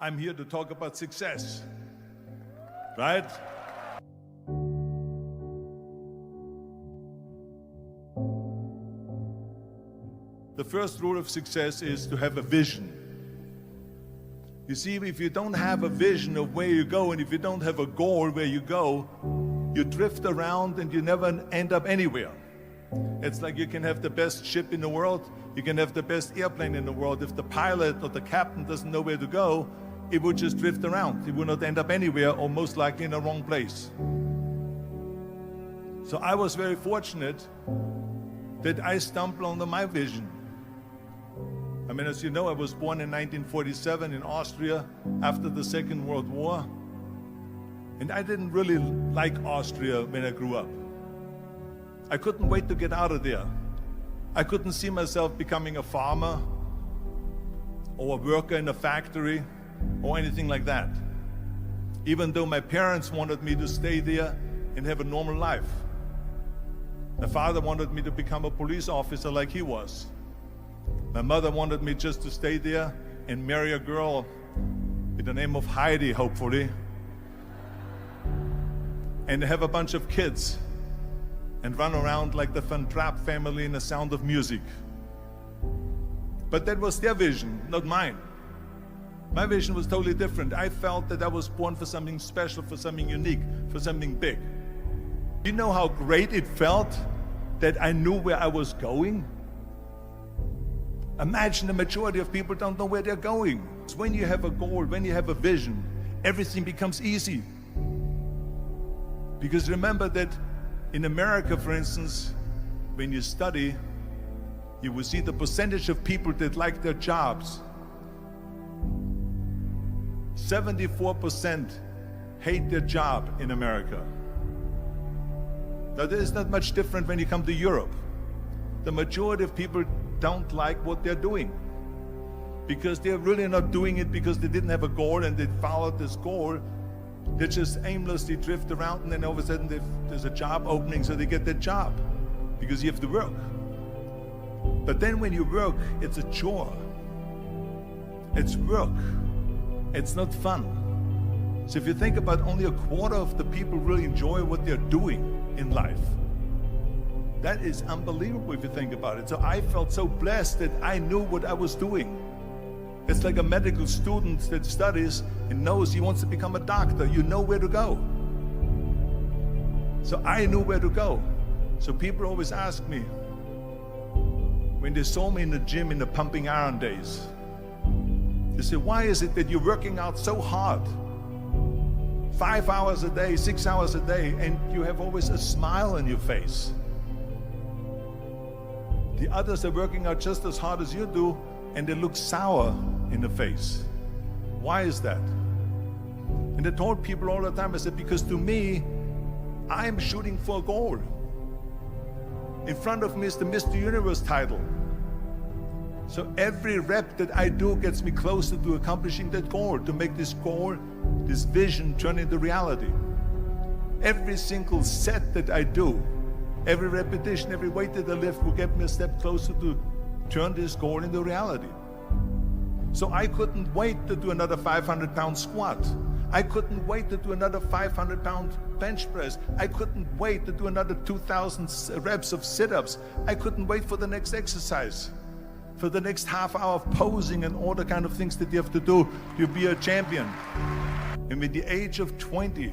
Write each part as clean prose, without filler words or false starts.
I'm here to talk about success, right? The first rule of success is to have a vision. You see, if you don't have a vision of where you go, and if you don't have a goal where you go, you drift around and you never end up anywhere. It's like you can have the best ship in the world, you can have the best airplane in the world. If the pilot or the captain doesn't know where to go, it will just drift around. It will not end up anywhere, or most likely in the wrong place. So I was very fortunate that I stumbled onto my vision. I mean, as you know, I was born in 1947 in Austria after the Second World War. And I didn't really like Austria when I grew up. I couldn't wait to get out of there. I couldn't see myself becoming a farmer or a worker in a factory or anything like that, even though my parents wanted me to stay there and have a normal life. My father wanted me to become a police officer like he was. My mother wanted me just to stay there and marry a girl with the name of Heidi, hopefully, and have a bunch of kids and run around like the Van Trapp family in The Sound of Music. But that was their vision, not mine. My vision was totally different. I felt that I was born for something special, for something unique, for something big. Do you know how great it felt that I knew where I was going? Imagine the majority of people don't know where they're going. It's when you have a goal, when you have a vision, everything becomes easy. Because remember that in America, for instance, when you study, you will see the percentage of people that like their jobs. 74% hate their job in America. Now, there is not much different when you come to Europe. The majority of people don't like what they're doing because they're really not doing it because they didn't have a goal and they followed this goal. They just aimlessly drift around, and then all of a sudden there's a job opening, so they get that job because you have to work. But then when you work, it's a chore. It's work. It's not fun. So if you think about, only a quarter of the people really enjoy what they're doing in life. That is unbelievable if you think about it. So I felt so blessed that I knew what I was doing. It's like a medical student that studies and knows he wants to become a doctor. You know where to go. So I knew where to go. So people always ask me, when they saw me in the gym in the pumping iron days, they say, why is it that you're working out so hard? 5 hours a day, 6 hours a day, and you have always a smile on your face. The others are working out just as hard as you do, and they look sour in the face. Why is that? And I told people all the time, I said, because to me, I'm shooting for a goal. In front of me is the Mr. Universe title. So every rep that I do gets me closer to accomplishing that goal, to make this goal, this vision turn into reality. Every single set that I do, every repetition, every weight that I lift will get me a step closer to turn this goal into reality. So I couldn't wait to do another 500-pound squat. I couldn't wait to do another 500-pound bench press. I couldn't wait to do another 2,000 reps of sit-ups. I couldn't wait for the next exercise, for the next half hour of posing and all the kind of things that you have to do to be a champion. And with the age of 20,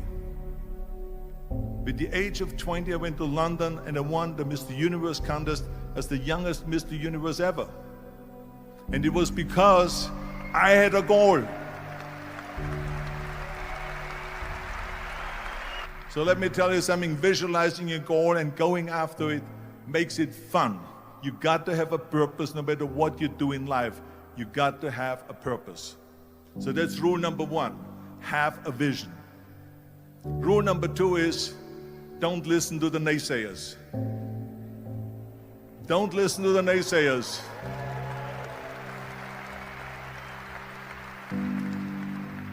I went to London and I won the Mr. Universe contest as the youngest Mr. Universe ever. And it was because I had a goal. So let me tell you something, visualizing a goal and going after it makes it fun. You got to have a purpose no matter what you do in life. You got to have a purpose. So that's rule number one, have a vision. Rule number two is, don't listen to the naysayers. Don't listen to the naysayers.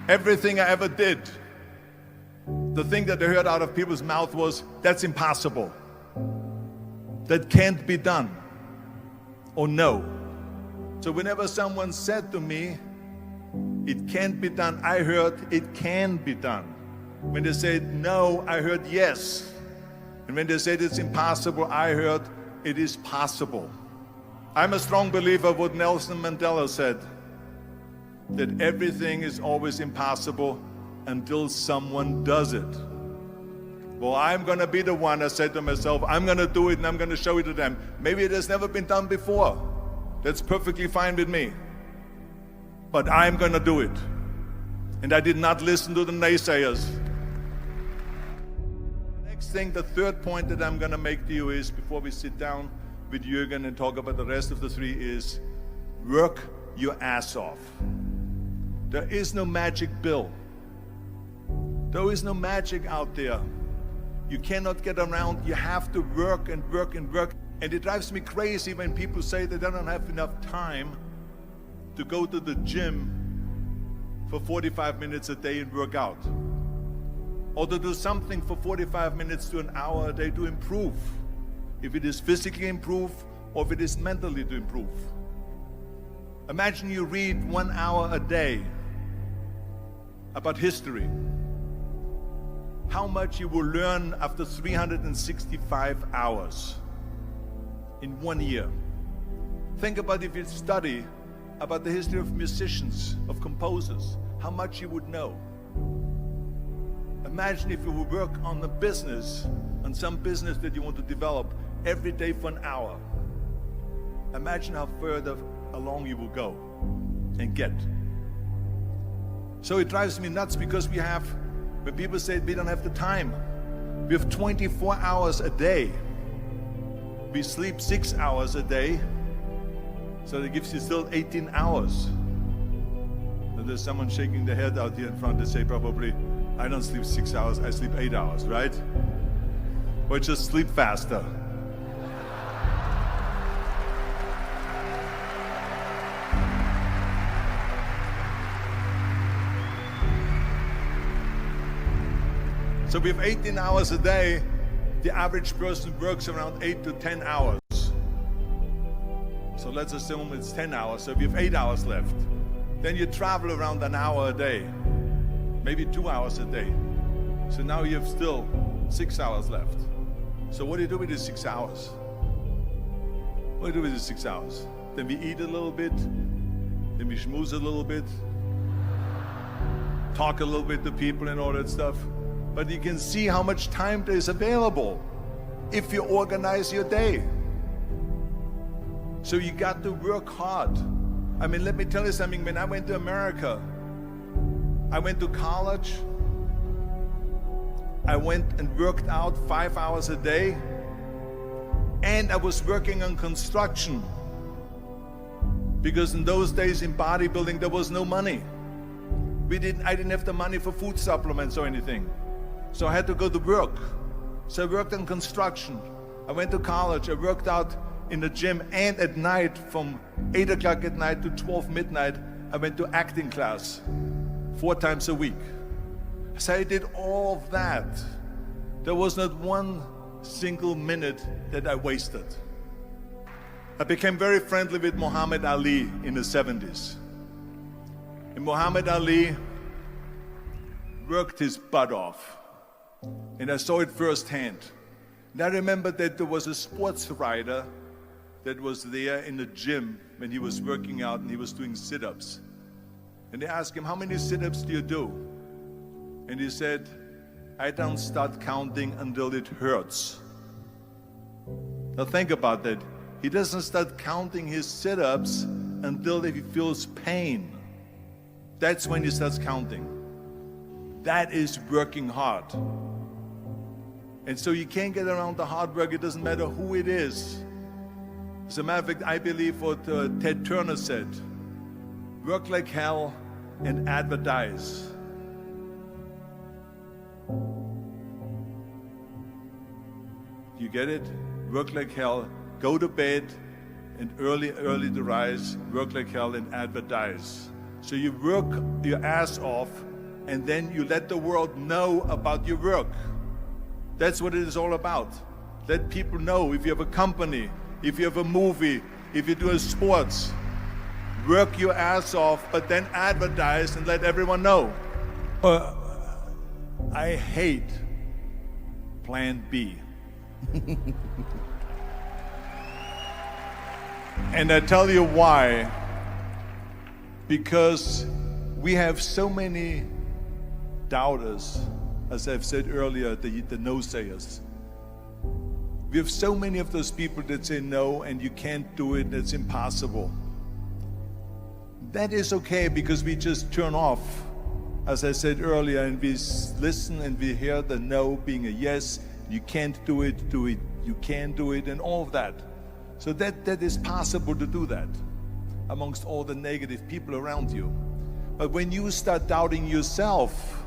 Everything I ever did, the thing that I heard out of people's mouth was, that's impossible. That can't be done. Or no. So whenever someone said to me, It can't be done. I heard it can be done. When they said no, I heard yes. And when they said it's impossible, I heard it is possible. I'm a strong believer of what Nelson Mandela said, that everything is always impossible until someone does it. Well, I'm going to be the one, I said to myself, I'm going to do it and I'm going to show it to them. Maybe it has never been done before. That's perfectly fine with me. But I'm going to do it. And I did not listen to the naysayers. The next thing, the third point that I'm going to make to you is, before we sit down with Jürgen and talk about the rest of the three, is work your ass off. There is no magic pill. There is no magic out there. You cannot get around. You have to work and work and work. And it drives me crazy when people say that they don't have enough time to go to the gym for 45 minutes a day and work out. Or to do something for 45 minutes to an hour a day to improve. If it is physically improve or if it is mentally to improve. Imagine you read 1 hour a day about history. How much you will learn after 365 hours in 1 year. Think about if you study about the history of musicians, of composers, how much you would know. Imagine if you would work on a business, on some business that you want to develop every day for an hour. Imagine how further along you will go and get. So it drives me nuts because we have, when people say we don't have the time, we have 24 hours a day. We sleep 6 hours a day, so that gives you still 18 hours. And there's someone shaking their head out here in front. They say probably, I don't sleep 6 hours, I sleep 8 hours, right? Or just sleep faster. So we have 18 hours a day. The average person works around 8 to 10 hours. So let's assume it's 10 hours, so we have 8 hours left. Then you travel around an hour a day, maybe 2 hours a day. So now you have still 6 hours left. So what do you do with these 6 hours? What do you do with these 6 hours? Then we eat a little bit, then we schmooze a little bit, talk a little bit to people and all that stuff. But you can see how much time there is available if you organize your day. So you got to work hard. I mean, let me tell you something. When I went to America, I went to college. I went and worked out 5 hours a day. And I was working on construction. Because in those days in bodybuilding, there was no money. I didn't have the money for food supplements or anything. So I had to go to work. So I worked on construction. I went to college. I worked out in the gym, and at night from 8 o'clock at night to 12 midnight, I went to acting class 4 times a week. So I did all of that. There was not one single minute that I wasted. I became very friendly with Muhammad Ali in the 70s. And Muhammad Ali worked his butt off. And I saw it firsthand. And I remember that there was a sports writer that was there in the gym when he was working out and he was doing sit-ups. And they asked him, how many sit-ups do you do? And he said, I don't start counting until it hurts. Now think about that. He doesn't start counting his sit-ups until he feels pain. That's when he starts counting. That is working hard. And so you can't get around the hard work. It doesn't matter who it is. As a matter of fact, I believe what Ted Turner said, work like hell and advertise. You get it? Work like hell, go to bed, and early to rise, work like hell and advertise. So you work your ass off, and then you let the world know about your work. That's what it is all about. Let people know. If you have a company, if you have a movie, if you do a sports, work your ass off, but then advertise and let everyone know. I hate plan B. And I tell you why. Because we have so many doubters, as I've said earlier, the no-sayers. We have so many of those people that say no, and you can't do it, it's impossible. That is okay, because we just turn off, as I said earlier, and we listen and we hear the no being a yes. You can't do it, you can do it, and all of that. So that is possible to do that amongst all the negative people around you. But when you start doubting yourself,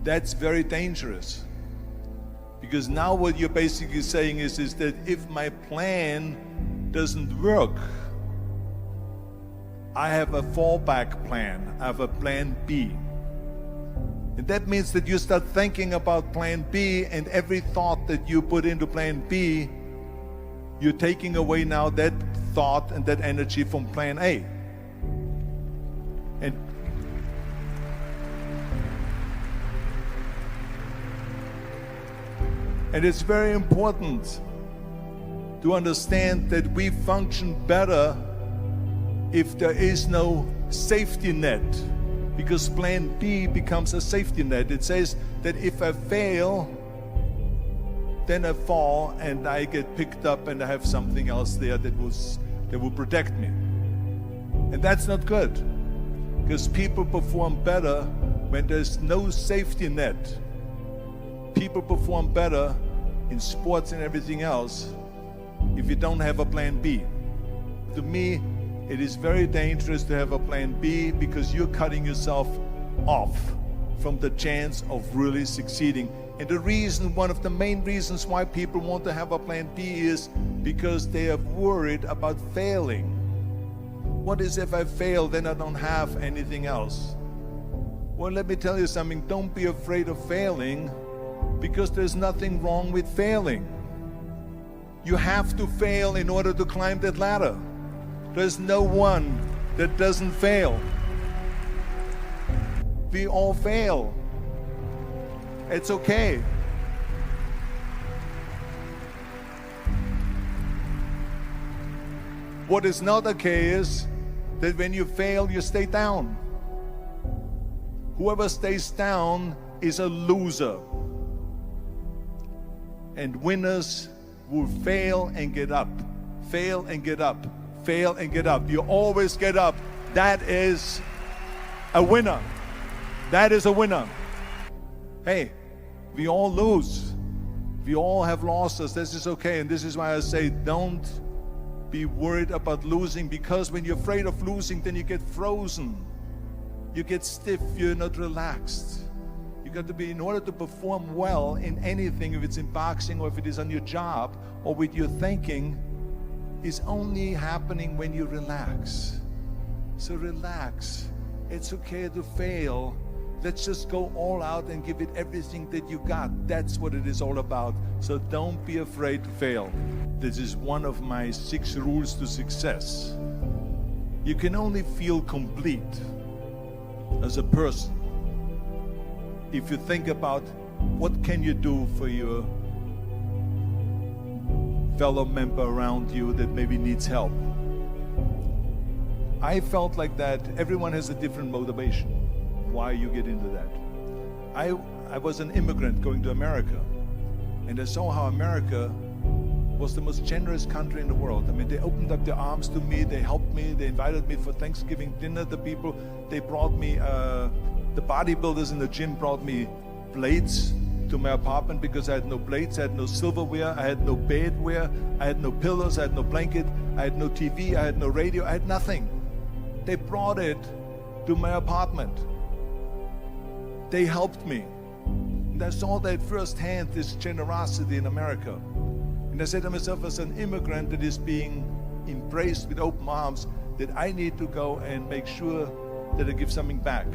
that's very dangerous. Because now what you're basically saying is that if my plan doesn't work, I have a fallback plan, I have a plan B. And that means that you start thinking about plan B, and every thought that you put into plan B, you're taking away now that thought and that energy from plan A. And it's very important to understand that we function better if there is no safety net, because plan B becomes a safety net. It says that if I fail, then I fall and I get picked up and I have something else there that will protect me. And that's not good, because people perform better when there's no safety net. People perform better in sports and everything else if you don't have a plan B. To me, it is very dangerous to have a plan B, because you're cutting yourself off from the chance of really succeeding. And the reason, one of the main reasons why people want to have a plan B is because they are worried about failing. What is if I fail, then I don't have anything else? Well, let me tell you something. Don't be afraid of failing, because there's nothing wrong with failing. You have to fail in order to climb that ladder. There's no one that doesn't fail. We all fail. It's okay. What is not okay is that when you fail, you stay down. Whoever stays down is a loser. And winners will fail and get up, fail and get up, fail and get up. You always get up. That is a winner. That is a winner. Hey, we all lose. We all have losses. This is okay. And this is why I say, don't be worried about losing, because when you're afraid of losing, then you get frozen. You get stiff. You're not relaxed. You got to be, in order to perform well in anything, if it's in boxing or if it is on your job or with your thinking, is only happening when you relax. So relax. It's okay to fail. Let's just go all out and give it everything that you got. That's what it is all about. So don't be afraid to fail. This is one of my 6 rules to success. You can only feel complete as a person if you think about what can you do for your fellow member around you that maybe needs help. I felt like that. Everyone has a different motivation why you get into that. I was an immigrant going to America, and I saw how America was the most generous country in the world. I mean, they opened up their arms to me, they helped me, they invited me for Thanksgiving dinner. The people, they brought me, the bodybuilders in the gym brought me plates to my apartment because I had no plates, I had no silverware, I had no bedware, I had no pillows, I had no blanket, I had no TV, I had no radio, I had nothing. They brought it to my apartment. They helped me. And I saw that firsthand, this generosity in America. And I said to myself, as an immigrant that is being embraced with open arms, that I need to go and make sure that I give something back.